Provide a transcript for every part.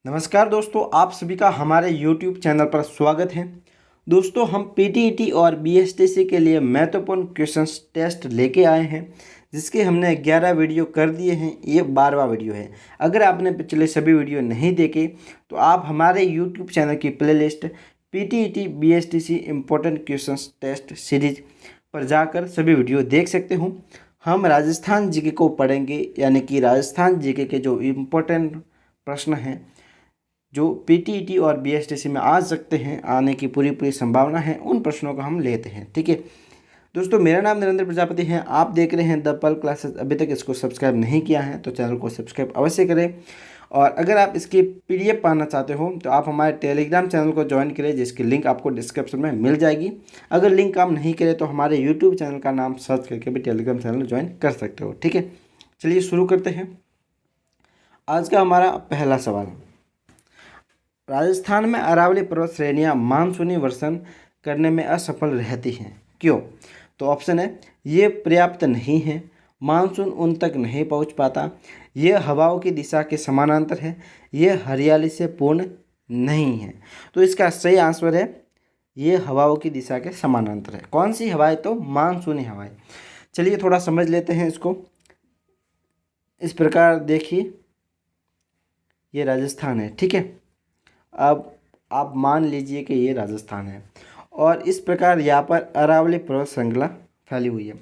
नमस्कार दोस्तों, आप सभी का हमारे YouTube चैनल पर स्वागत है। दोस्तों, हम पीटीईटी और बीएसटीसी के लिए महत्वपूर्ण क्वेश्चंस टेस्ट लेके आए हैं, जिसके हमने 11 वीडियो कर दिए हैं। ये 12वां वीडियो है। अगर आपने पिछले सभी वीडियो नहीं देखे तो आप हमारे YouTube चैनल की playlist PTET BSTC important questions test series पर जाकर सभी वीडियो देख सकते हो। हम राजस्थान जीके को पढ़ेंगे, यानी कि राजस्थान जीके के जो इम्पोर्टेंट प्रश्न हैं जो पीटीईटी और बीएसटीसी में आ सकते हैं, आने की पूरी संभावना है, उन प्रश्नों को हम लेते हैं। ठीक है दोस्तों, मेरा नाम नरेंद्र प्रजापति है। आप देख रहे हैं द पल क्लासेस। अभी तक इसको सब्सक्राइब नहीं किया है तो चैनल को सब्सक्राइब अवश्य करें। और अगर आप इसकी पीडीएफ पाना चाहते हो तो आप हमारे टेलीग्राम चैनल को ज्वाइन करें, जिसकी लिंक आपको डिस्क्रिप्शन में मिल जाएगी। अगर लिंक काम नहीं करे तो हमारे यूट्यूब चैनल का नाम सर्च करके भी टेलीग्राम चैनल ज्वाइन कर सकते हो। ठीक है, चलिए शुरू करते हैं। आज का हमारा पहला सवाल, राजस्थान में अरावली पर्वत श्रेणियाँ मानसूनी वर्षण करने में असफल रहती हैं, क्यों? तो ऑप्शन है, ये पर्याप्त नहीं है, मानसून उन तक नहीं पहुंच पाता, ये हवाओं की दिशा के समानांतर है, ये हरियाली से पूर्ण नहीं है। तो इसका सही आंसर है ये हवाओं की दिशा के समानांतर है। कौन सी हवाएं? तो मानसूनी हवाएं। चलिए थोड़ा समझ लेते हैं इसको। इस प्रकार देखिए, ये राजस्थान है। ठीक है, अब आप मान लीजिए कि ये राजस्थान है और इस प्रकार यहाँ पर अरावली पर्वत श्रृंखला फैली हुई है।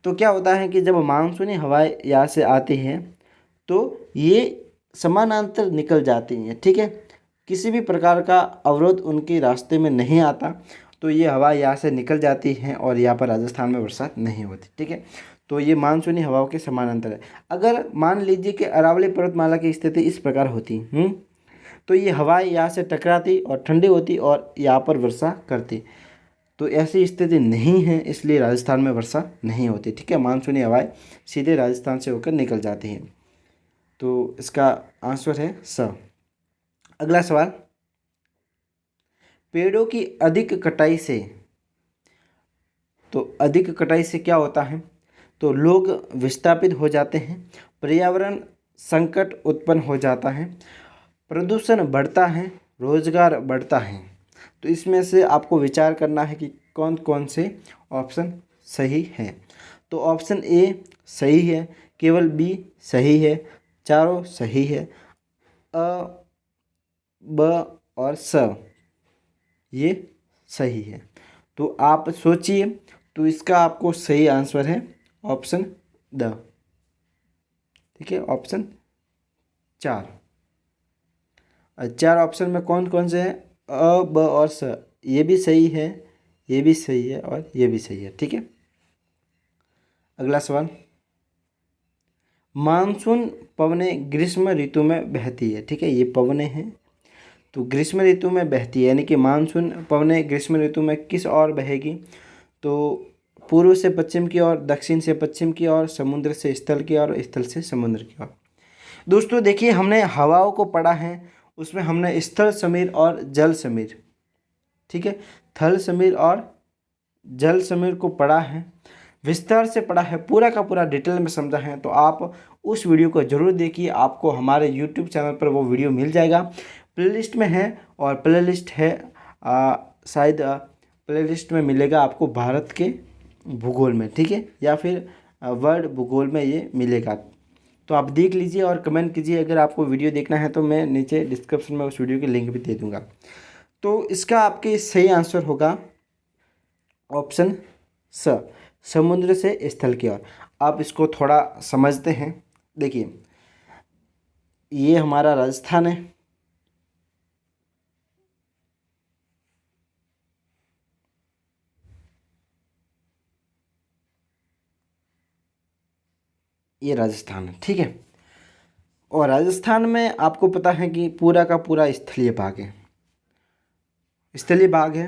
तो क्या होता है कि जब मानसूनी हवाएं यहाँ से आती हैं तो ये समानांतर निकल जाती हैं। ठीक है, किसी भी प्रकार का अवरोध उनके रास्ते में नहीं आता, तो ये हवा यहाँ से निकल जाती हैं और यहाँ पर राजस्थान में बरसात नहीं होती। ठीक है, तो ये मानसूनी हवाओं के समानांतर है। अगर मान लीजिए कि अरावली पर्वतमाला की स्थिति इस प्रकार होती तो ये हवाएं यहाँ से टकराती और ठंडी होती और यहाँ पर वर्षा करती। तो ऐसी स्थिति नहीं है, इसलिए राजस्थान में वर्षा नहीं होती। ठीक है, मानसूनी हवाएं सीधे राजस्थान से होकर निकल जाती हैं। तो इसका आंसर है स। अगला सवाल, पेड़ों की अधिक कटाई से, तो अधिक कटाई से क्या होता है? तो लोग विस्थापित हो जाते हैं, पर्यावरण संकट उत्पन्न हो जाता है, प्रदूषण बढ़ता है, रोजगार बढ़ता है। तो इसमें से आपको विचार करना है कि कौन कौन से ऑप्शन सही है। तो ऑप्शन ए सही है, केवल बी सही है, चारों सही है, अ, ब और स ये सही है। तो आप सोचिए, तो इसका आपको सही आंसर है ऑप्शन द। ठीक है, ऑप्शन 4। चार ऑप्शन में कौन कौन से हैं? अ, ब और स। ये भी सही है, ये भी सही है और ये भी सही है। ठीक है, अगला सवाल, मानसून पवनें ग्रीष्म ऋतु में बहती है। ठीक है, ये पवनें हैं तो ग्रीष्म ऋतु में बहती है, यानी कि मानसून पवनें ग्रीष्म ऋतु में किस ओर बहेगी? तो पूर्व से पश्चिम की ओर, दक्षिण से पश्चिम की ओर, समुद्र से स्थल की ओर, स्थल से समुद्र की ओर। दोस्तों देखिए, हमने हवाओं को पढ़ा है, उसमें हमने स्थल समीर और जल समीर, ठीक है, थल समीर और जल समीर को पढ़ा है, विस्तार से पढ़ा है, पूरा का पूरा डिटेल में समझा है। तो आप उस वीडियो को ज़रूर देखिए, आपको हमारे यूट्यूब चैनल पर वो वीडियो मिल जाएगा। प्लेलिस्ट में है, और प्लेलिस्ट है शायद प्लेलिस्ट में मिलेगा आपको भारत के भूगोल में। ठीक है, या फिर वर्ल्ड भूगोल में ये मिलेगा। तो आप देख लीजिए और कमेंट कीजिए। अगर आपको वीडियो देखना है तो मैं नीचे डिस्क्रिप्शन में उस वीडियो की लिंक भी दे दूंगा। तो इसका आपके सही आंसर होगा ऑप्शन स, समुद्र से स्थल की ओर। आप इसको थोड़ा समझते हैं। देखिए, ये हमारा राजस्थान है, ये राजस्थान है। ठीक है, और राजस्थान में आपको पता है कि पूरा का पूरा स्थलीय भाग है, स्थलीय भाग है।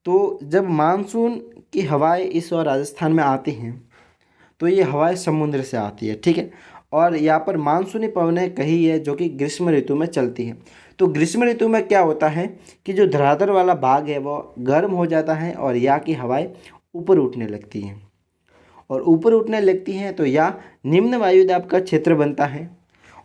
तो जब मानसून की हवाएं इस ओर राजस्थान में आती हैं तो ये हवाएं समुद्र से आती है। ठीक है, और यहाँ पर मानसूनी पवनें कही है जो कि ग्रीष्म ऋतु में चलती हैं। तो ग्रीष्म ऋतु में क्या होता है कि जो धरातल वाला भाग है वो गर्म हो जाता है और यहाँ की हवाएं ऊपर उठने लगती हैं, और ऊपर उठने लगती हैं तो यह निम्न वायुदाब का क्षेत्र बनता है।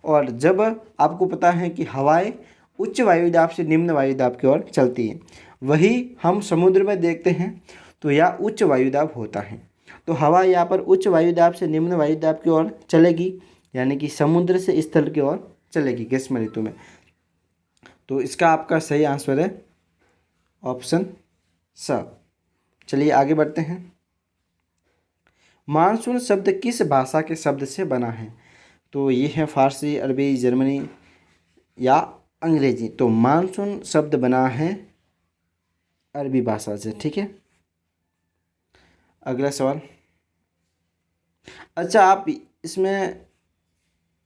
और जब आपको पता है कि हवाएं उच्च वायुदाब से निम्न वायुदाब की ओर चलती है। वही हम समुद्र में देखते हैं तो यह उच्च वायुदाब होता है। तो हवा यहाँ पर उच्च वायुदाब से निम्न वायुदाब की ओर चलेगी, यानी कि समुद्र से स्थल की ओर चलेगी ग्रीष्म ऋतु में। तो इसका आपका सही आंसर है ऑप्शन स। चलिए आगे बढ़ते हैं। मानसून शब्द किस भाषा के शब्द से बना है? तो ये है फारसी, अरबी, जर्मनी या अंग्रेजी। तो मानसून शब्द बना है अरबी भाषा से, ठीक है। अगला सवाल। अच्छा, आप इसमें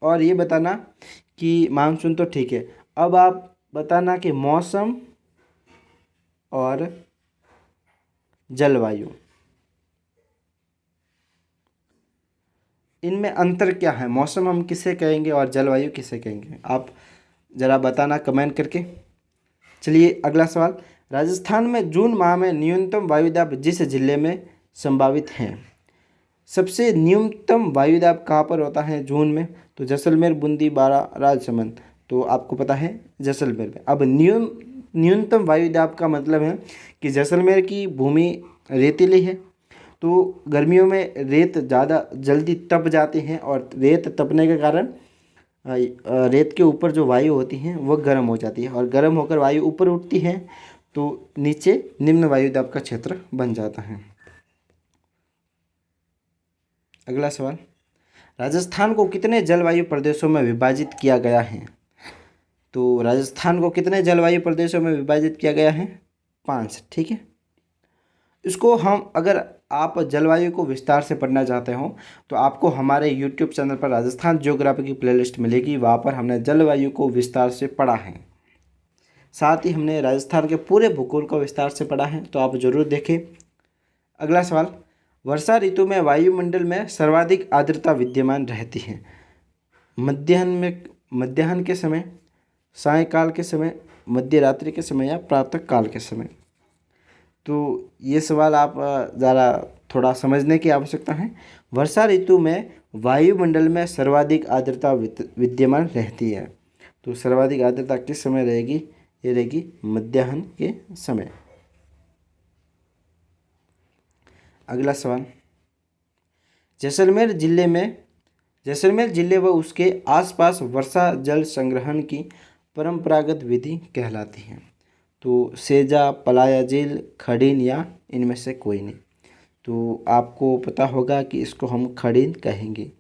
और ये बताना कि मानसून तो ठीक है, अब आप बताना कि मौसम और जलवायु, इनमें अंतर क्या है? मौसम हम किसे कहेंगे और जलवायु किसे कहेंगे? आप ज़रा बताना कमेंट करके। चलिए अगला सवाल। राजस्थान में जून माह में न्यूनतम वायुदाब जिस जिले में संभावित हैं, सबसे न्यूनतम वायुदाब कहाँ पर होता है जून में? तो जैसलमेर, बूंदी, बारा, राजसमंद। तो आपको पता है जैसलमेर में। अब न्यूनतम वायुदाब का मतलब है कि जैसलमेर की भूमि रेतीली है, तो गर्मियों में रेत ज़्यादा जल्दी तप जाती हैं और रेत तपने के कारण रेत के ऊपर जो वायु होती हैं वह गर्म हो जाती है और गर्म होकर वायु ऊपर उठती है तो नीचे निम्न वायुदाब का क्षेत्र बन जाता है। अगला सवाल। राजस्थान को कितने जलवायु प्रदेशों में विभाजित किया गया है? तो राजस्थान को कितने जलवायु प्रदेशों में विभाजित किया गया है? 5, ठीक है। इसको हम, अगर आप जलवायु को विस्तार से पढ़ना चाहते हो तो आपको हमारे यूट्यूब चैनल पर राजस्थान ज्योग्राफी की प्लेलिस्ट मिलेगी, वहाँ पर हमने जलवायु को विस्तार से पढ़ा है। साथ ही हमने राजस्थान के पूरे भूगोल को विस्तार से पढ़ा है, तो आप ज़रूर देखें। अगला सवाल। वर्षा ऋतु में वायुमंडल में सर्वाधिक आर्द्रता विद्यमान रहती है। मध्याह्न के समय, सायंकाल के समय, मध्य रात्रि के समय या प्रातः काल के समय? तो ये सवाल आप ज़रा थोड़ा समझने की आवश्यकता है। वर्षा ऋतु में वायुमंडल में सर्वाधिक आर्द्रता विद्यमान रहती है। तो सर्वाधिक आर्द्रता किस समय रहेगी? ये रहेगी मध्याह्न के समय। अगला सवाल। जैसलमेर जिले व उसके आसपास वर्षा जल संग्रहण की परंपरागत विधि कहलाती है। तो सेजा, पलाया झील, खड़ीन या इनमें से कोई नहीं? तो आपको पता होगा कि इसको हम खड़ीन कहेंगे।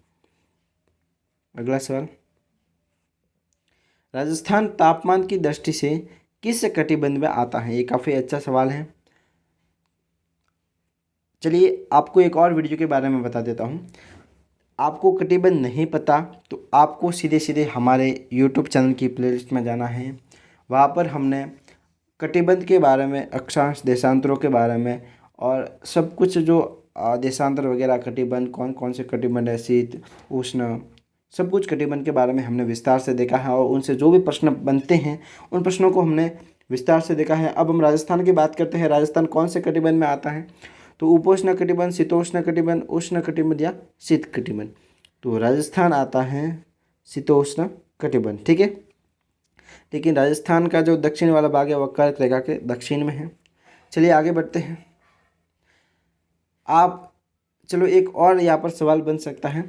अगला सवाल। राजस्थान तापमान की दृष्टि से किस कटिबंध में आता है? ये काफ़ी अच्छा सवाल है। चलिए आपको एक और वीडियो के बारे में बता देता हूँ। आपको कटिबंध नहीं पता तो आपको सीधे सीधे हमारे यूट्यूब चैनल की प्लेलिस्ट में जाना है। वहाँ पर हमने कटिबंध के बारे में, अक्षांश, देशांतरों के बारे में और सब कुछ जो देशांतर वगैरह, कटिबंध कौन कौन से कटिबंध है, शीत, उष्ण, सब कुछ कटिबंध के बारे में हमने विस्तार से देखा है और उनसे जो भी प्रश्न बनते हैं उन प्रश्नों को हमने विस्तार से देखा है। अब हम राजस्थान की बात करते हैं। राजस्थान कौन से कटिबंध में आता है? तो उपोष्ण कटिबंध, शीतोष्ण कटिबंध, उष्ण कटिबंध या शीत कटिबंध? तो राजस्थान आता है शीतोष्ण कटिबंध, ठीक है। लेकिन राजस्थान का जो दक्षिण वाला भाग है वह कर्क रेखा के दक्षिण में है। चलिए आगे बढ़ते हैं। आप चलो एक और यहाँ पर सवाल बन सकता है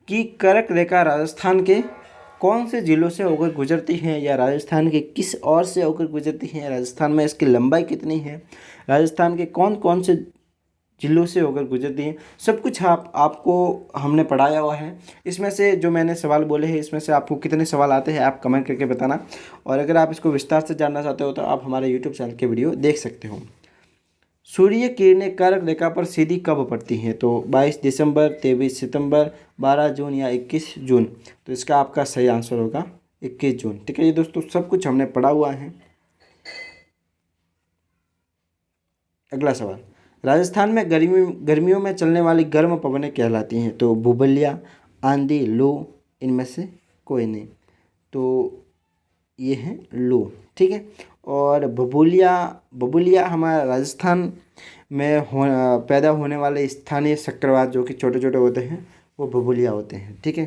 कि कर्क रेखा राजस्थान के कौन से जिलों से होकर गुजरती है या राजस्थान के किस ओर से होकर गुजरती है? राजस्थान में इसकी लंबाई कितनी है? राजस्थान के कौन कौन से जिलों से होकर गुजरती हैं? सब कुछ आपको हमने पढ़ाया हुआ है। इसमें से जो मैंने सवाल बोले हैं इसमें से आपको कितने सवाल आते हैं आप कमेंट करके बताना। और अगर आप इसको विस्तार से जानना चाहते हो तो आप हमारे यूट्यूब चैनल के वीडियो देख सकते हो। सूर्य किरणें कर्क रेखा पर सीधी कब पड़ती हैं? तो 22 दिसंबर, 23 सितंबर, 12 जून या 21 जून? तो इसका आपका सही आंसर होगा 21 जून, ठीक है। ये दोस्तों सब कुछ हमने पढ़ा हुआ है। अगला सवाल। राजस्थान में गर्मियों में चलने वाली गर्म पवनें कहलाती हैं। तो भूबलिया, आंधी, लू, इनमें से कोई नहीं? तो ये है लू, ठीक है। और बबूलिया हमारा राजस्थान में पैदा होने वाले स्थानीय चक्रवात जो कि छोटे छोटे होते हैं वो बबूलिया होते हैं, ठीक है।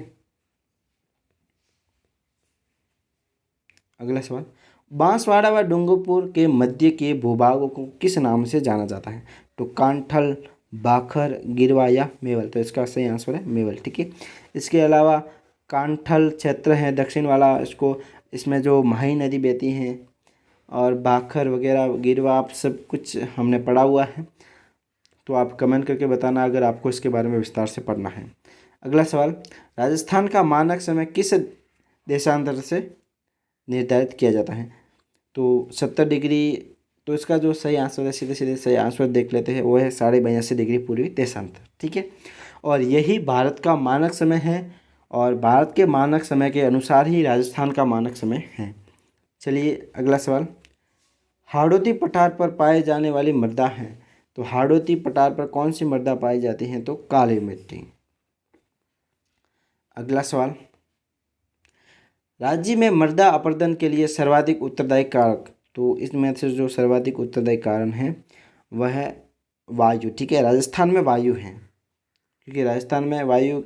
अगला सवाल, बांसवाड़ा व डूंगरपुर के मध्य के भूभागों को किस नाम से जाना जाता है? तो कांठल, बाखर, गिरवा या मेवल। तो इसका सही आंसर है मेवल। ठीक है। इसके अलावा कांठल क्षेत्र है दक्षिण वाला, इसमें जो माही नदी बहती है, और बाखर वगैरह गिरवा आप सब कुछ हमने पढ़ा हुआ है। तो आप कमेंट करके बताना अगर आपको इसके बारे में विस्तार से पढ़ना है। अगला सवाल, राजस्थान का मानक समय किस देशांतर से निर्धारित किया जाता है? तो 70 डिग्री। तो इसका जो सही आंसर है, सीधे सीधे सही आंसर देख लेते हैं, वो है 82.5 डिग्री पूर्वी देशांतर। ठीक है। और यही भारत का मानक समय है, और भारत के मानक समय के अनुसार ही राजस्थान का मानक समय है। चलिए अगला सवाल, हाड़ौती पठार पर पाए जाने वाली मृदा है। तो हाड़ौती पठार पर कौन सी मृदा पाई जाती है? तो काली मिट्टी। अगला सवाल, राज्य में मृदा अपरदन के लिए सर्वाधिक उत्तरदायी कारक। तो इसमें से जो सर्वाधिक उत्तरदायी कारण है वह है वायु। ठीक है। राजस्थान में वायु है, क्योंकि राजस्थान में वायु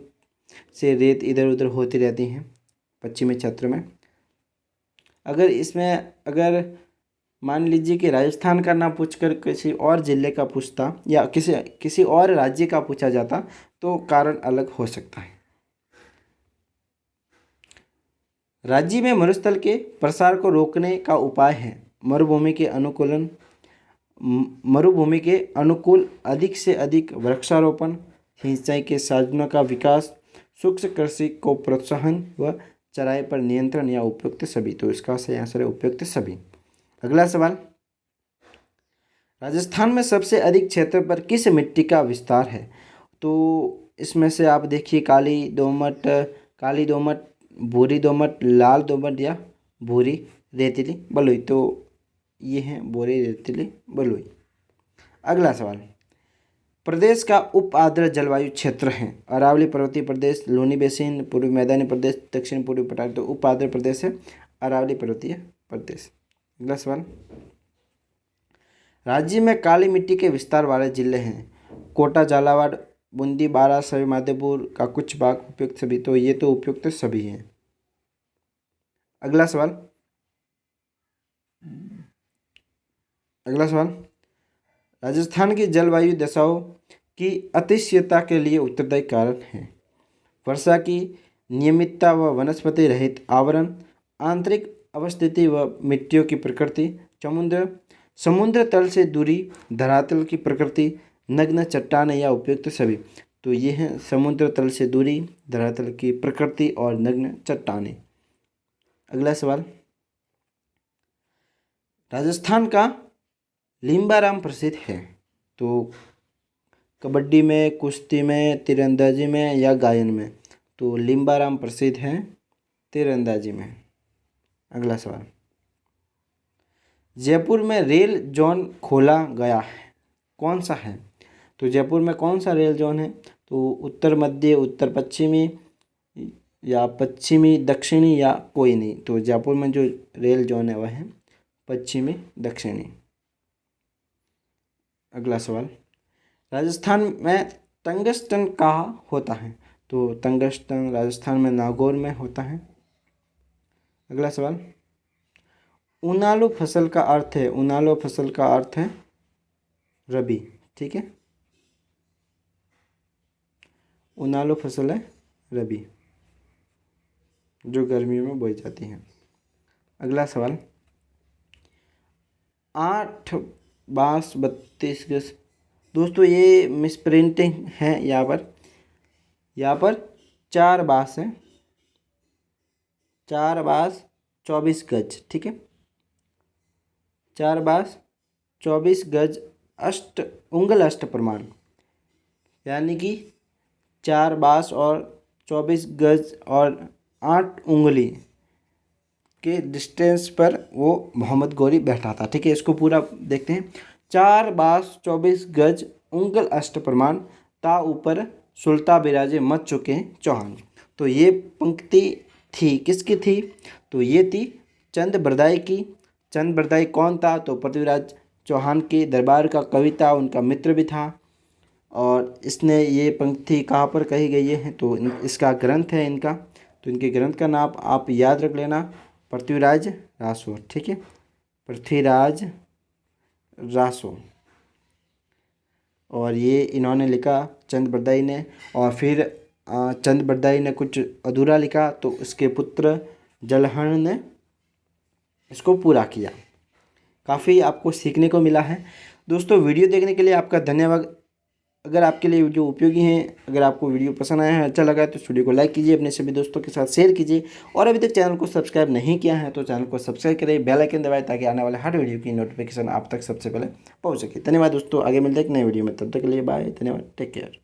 से रेत इधर उधर होती रहती हैं पश्चिमी क्षेत्र में। अगर मान लीजिए कि राजस्थान का ना पूछकर किसी और जिले का पूछता या किसी और राज्य का पूछा जाता तो कारण अलग हो सकता है। राज्य में मरुस्थल के प्रसार को रोकने का उपाय है मरुभूमि के अनुकूल अधिक से अधिक वृक्षारोपण, सिंचाई के साधनों का विकास, सूक्ष्म कृषि को प्रोत्साहन व चराई पर नियंत्रण या उपयुक्त सभी। तो इसका सही आंसर है उपयुक्त सभी। अगला सवाल, राजस्थान में सबसे अधिक क्षेत्र पर किस मिट्टी का विस्तार है? तो इसमें से आप देखिए, काली दोमट, भूरी दोमट, लाल दोमट या भूरी रेतीली बलुई। तो ये हैं भूरी रेतीली बलुई। अगला सवाल, प्रदेश का उप आर्द्र जलवायु क्षेत्र है अरावली पर्वतीय प्रदेश, लूनी बेसिन, पूर्वी मैदानी प्रदेश, दक्षिण पूर्वी पठार। तो उप आर्द्र प्रदेश है अरावली पर्वतीय प्रदेश। अगला सवाल, राज्य में काली मिट्टी के विस्तार वाले जिले हैं कोटा, झालावाड़, बूंदी, बारां, सवाई माधोपुर का कुछ भाग, उपयुक्त सभी। तो ये तो उपयुक्त सभी हैं। अगला सवाल, राजस्थान की जलवायु दशाओं की अतिशीतता के लिए उत्तरदायी कारण है वर्षा की नियमितता व वनस्पति रहित आवरण, आंतरिक अवस्थिति व मिट्टियों की प्रकृति, समुद्र तल से दूरी, धरातल की प्रकृति, नग्न चट्टानें या उपयुक्त सभी। तो ये हैं समुद्र तल से दूरी, धरातल की प्रकृति और नग्न चट्टानें। अगला सवाल, राजस्थान का लिम्बाराम प्रसिद्ध है। तो कबड्डी में, कुश्ती में, तीरंदाजी में या गायन में। तो लिम्बाराम प्रसिद्ध है तीरंदाजी में। अगला सवाल, जयपुर में रेल जोन खोला गया है, कौन सा है? तो जयपुर में कौन सा रेल जोन है? तो उत्तर मध्य, उत्तर पश्चिमी या पश्चिमी दक्षिणी या कोई नहीं। तो जयपुर में जो रेल जोन है वह है पश्चिमी दक्षिणी। अगला सवाल, राजस्थान में टंगस्टन कहाँ होता है? तो टंगस्टन राजस्थान में नागौर में होता है। अगला सवाल, उनालू फसल का अर्थ है रबी। ठीक है। उनालू फसल है रबी, जो गर्मियों में बोई जाती है। अगला सवाल, 8 बांस 32 गज। दोस्तों ये मिसप्रिंटिंग है, यहाँ पर 4 बांस है, 4 बांस 24 गज। ठीक है। 4 बांस 24 गज उंगल अष्ट प्रमाण, यानी कि 4 बांस और 24 गज और 8 उंगली के डिस्टेंस पर वो मोहम्मद गौरी बैठा था। ठीक है। इसको पूरा देखते हैं। 4 बांस 24 गज उंगल अष्ट प्रमाण, ता ऊपर सुल्ता बिराजे मच चुके चौहान। तो ये पंक्ति थी किसकी थी? तो ये थी चंद बरदाई की। चंद बरदाई कौन था? तो पृथ्वीराज चौहान के दरबार का कवि था, उनका मित्र भी था। और इसने ये पंक्ति कहाँ पर कही गई है? तो इसका ग्रंथ है इनका। तो इनके ग्रंथ का नाम आप याद रख लेना, पृथ्वीराज रासो, ठीक है, पृथ्वीराज रासो। और ये इन्होंने लिखा चंद बरदाई ने। और फिर चंद बरदाई ने कुछ अधूरा लिखा तो इसके पुत्र जलहण ने इसको पूरा किया। काफ़ी आपको सीखने को मिला है। दोस्तों वीडियो देखने के लिए आपका धन्यवाद। अगर आपके लिए वीडियो उपयोगी है, अगर आपको वीडियो पसंद आया है, अच्छा लगा है तो इस वीडियो को लाइक कीजिए, अपने सभी दोस्तों के साथ शेयर कीजिए और अभी तक चैनल को सब्सक्राइब नहीं किया है तो चैनल को सब्सक्राइब करें, बेल आइकन दबाएं ताकि आने वाले हर वीडियो की नोटिफिकेशन आप तक सबसे पहले पहुंच सके। धन्यवाद दोस्तों, आगे मिलते हैं एक नए वीडियो में, तब तक के लिए बाय, धन्यवाद, टेक केयर।